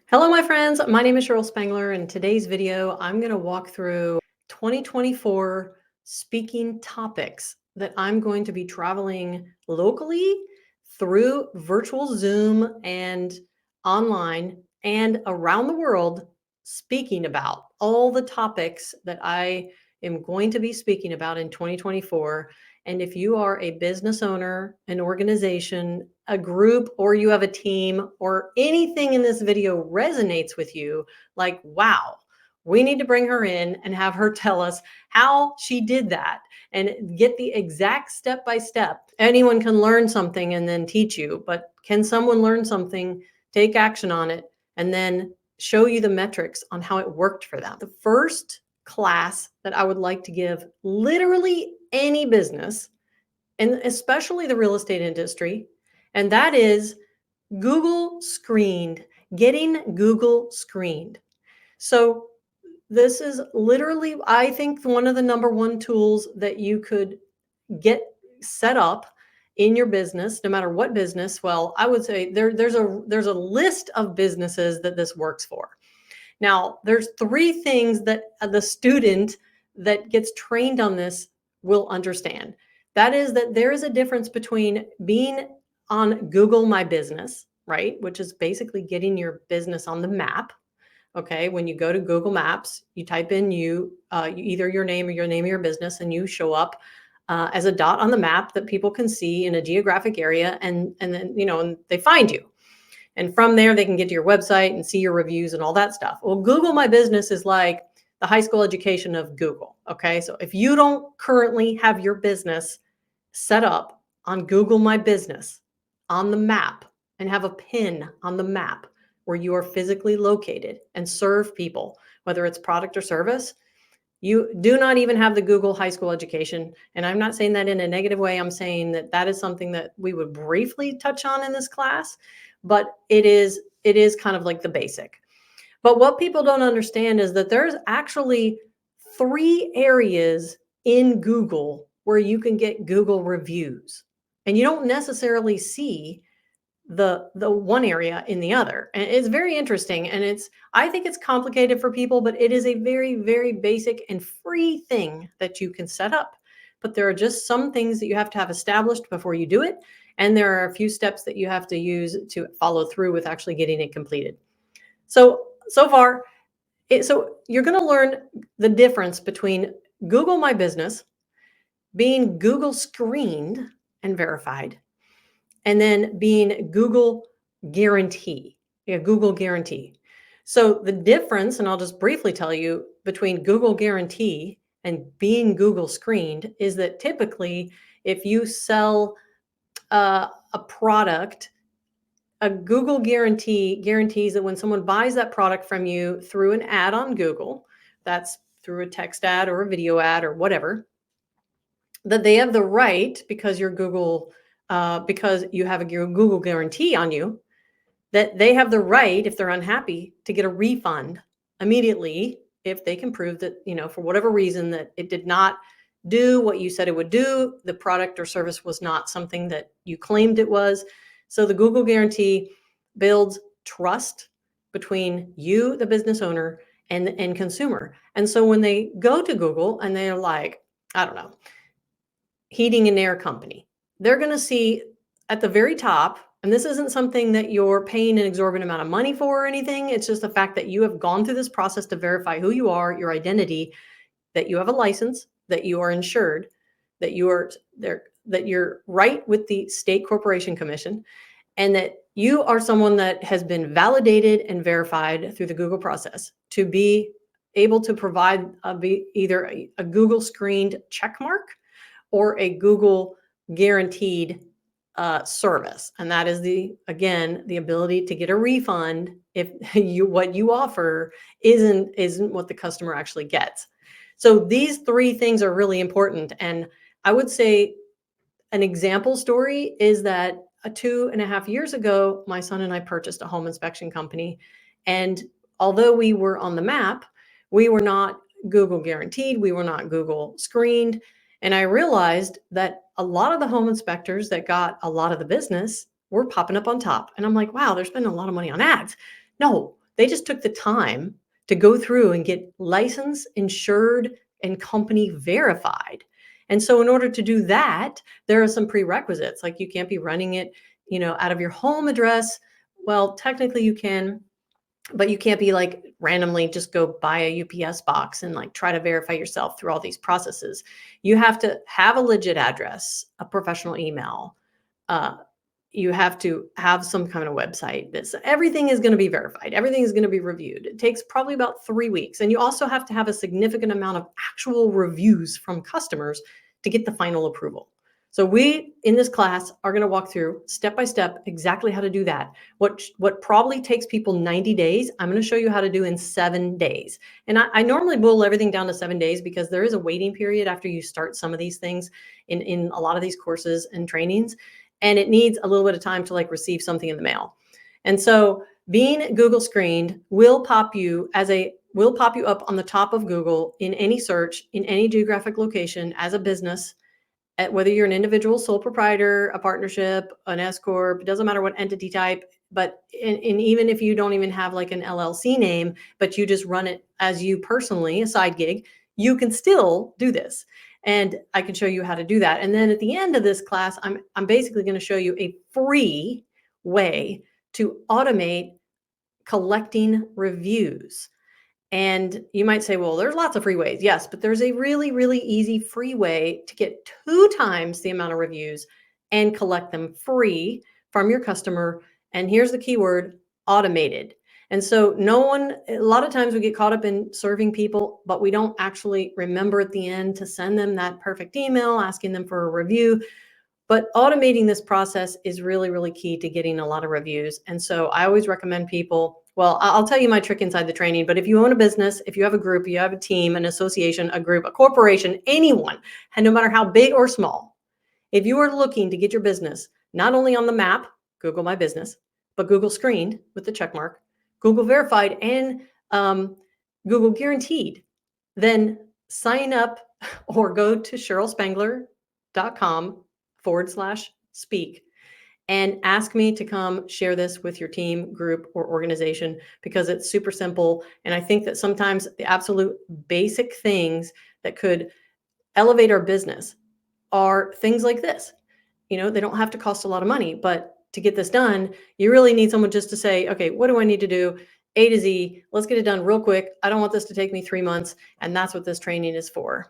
Hello, my friends. My name is Cheryl Spangler. In today's video, I'm going to walk through 2024 speaking topics that I'm going to be traveling locally through virtual Zoom and online and around the world, speaking about all the topics that I am going to be speaking about in 2024. And if you are a business owner, an organization, a group, or you have a team, or anything in this video resonates with you, like, wow, we need to bring her in and have her tell us how she did that and get the exact step by step. Anyone can learn something and then teach you, but can someone learn something, take action on it, and then show you the metrics on how it worked for them? The first class that I would like to give literally any business, and especially the real estate industry, and that is Google screened, getting Google screened. So this is literally, I think, one of the number one tools that you could get set up in your business, no matter what business. Well, I would say there's a list of businesses that this works for. Now, there's three things that the student that gets trained on this will understand. That is that there is a difference between being on Google My Business, right? Which is basically getting your business on the map. Okay. When you go to Google Maps, you type in either your name or your name of your business, and you show up as a dot on the map that people can see in a geographic area, and then and they find you. And from there, they can get to your website and see your reviews and all that stuff. Well, Google My Business is like the high school education of Google. Okay. So if you don't currently have your business set up on Google My Business on the map and have a pin on the map where you are physically located and serve people, whether it's product or service, you do not even have the Google high school education. And I'm not saying that in a negative way. I'm saying that that is something that we would briefly touch on in this class, but it is kind of like the basic. But what people don't understand is that there's actually three areas in Google where you can get Google reviews. And you don't necessarily see the one area in the other. And it's very interesting. And I think it's complicated for people, but it is a very, very basic and free thing that you can set up. But there are just some things that you have to have established before you do it. And there are a few steps that you have to use to follow through with actually getting it completed. So far, so you're going to learn the difference between Google My Business, being Google screened and verified, and then being Google guarantee. Yeah, Google guarantee. So the difference, and I'll just briefly tell you, between Google guarantee and being Google screened is that typically, if you sell a product, a Google guarantee guarantees that when someone buys that product from you through an ad on Google, that's through a text ad or a video ad or whatever, that they have the right, because you're Google, because you have a Google guarantee on you, that they have the right, if they're unhappy, to get a refund immediately if they can prove that, for whatever reason, that it did not do what you said it would do. The product or service was not something that you claimed it was. So the Google guarantee builds trust between you, the business owner, and the end consumer. And so when they go to Google and they're like, I don't know, heating and air company, they're going to see at the very top, and this isn't something that you're paying an exorbitant amount of money for or anything. It's just the fact that you have gone through this process to verify who you are, your identity, that you have a license, that you are insured, that you are there, that you're right with the state corporation commission, and that you are someone that has been validated and verified through the Google process to be able to provide either a Google screened check mark or a Google guaranteed service. And that is again, the ability to get a refund if what you offer isn't what the customer actually gets. So these three things are really important. And I would say an example story is that 2.5 years ago, my son and I purchased a home inspection company. And although we were on the map, we were not Google guaranteed, we were not Google screened. And I realized that a lot of the home inspectors that got a lot of the business were popping up on top. And I'm like, wow, they're spending a lot of money on ads. No, They just took the time to go through and get licensed, insured, and company verified. And so in order to do that, there are some prerequisites. Like you can't be running it, out of your home address. Well, technically you can, but you can't be like randomly just go buy a UPS box and like try to verify yourself through all these processes. You have to have a legit address, a professional email. Uh, you have to have some kind of website. This everything is going to be verified. Everything is going to be reviewed. It takes probably about 3 weeks, and you also have to have a significant amount of actual reviews from customers to get the final approval. So we in this class are going to walk through step by step exactly how to do that. What probably takes people 90 days, I'm going to show you how to do in 7 days. And I normally boil everything down to 7 days because there is a waiting period after you start some of these things in a lot of these courses and trainings, and it needs a little bit of time to like receive something in the mail. And so being Google screened will pop you up on the top of Google in any search in any geographic location as a business, whether you're an individual sole proprietor, a partnership, an S corp, it doesn't matter what entity type. But and even if you don't even have like an LLC name, but you just run it as you personally, a side gig, you can still do this. And I can show you how to do that. And then at the end of this class, I'm basically going to show you a free way to automate collecting reviews. And you might say, well, there's lots of free ways. Yes, but there's a really, really easy free way to get 2 times the amount of reviews and collect them free from your customer. And here's the keyword: automated. And so a lot of times we get caught up in serving people, but we don't actually remember at the end to send them that perfect email asking them for a review. But automating this process is really, really key to getting a lot of reviews. And so I always recommend people, well, I'll tell you my trick inside the training, but if you own a business, if you have a group, you have a team, an association, a group, a corporation, anyone, and no matter how big or small, if you are looking to get your business not only on the map, Google My Business, but Google screened with the check mark, Google verified, and Google guaranteed, then sign up or go to CherylSpangler.com/speak and ask me to come share this with your team, group, or organization, because it's super simple. And I think that sometimes the absolute basic things that could elevate our business are things like this. They don't have to cost a lot of money, but to get this done, you really need someone just to say, okay, what do I need to do? A to Z, let's get it done real quick. I don't want this to take me 3 months. And that's what this training is for.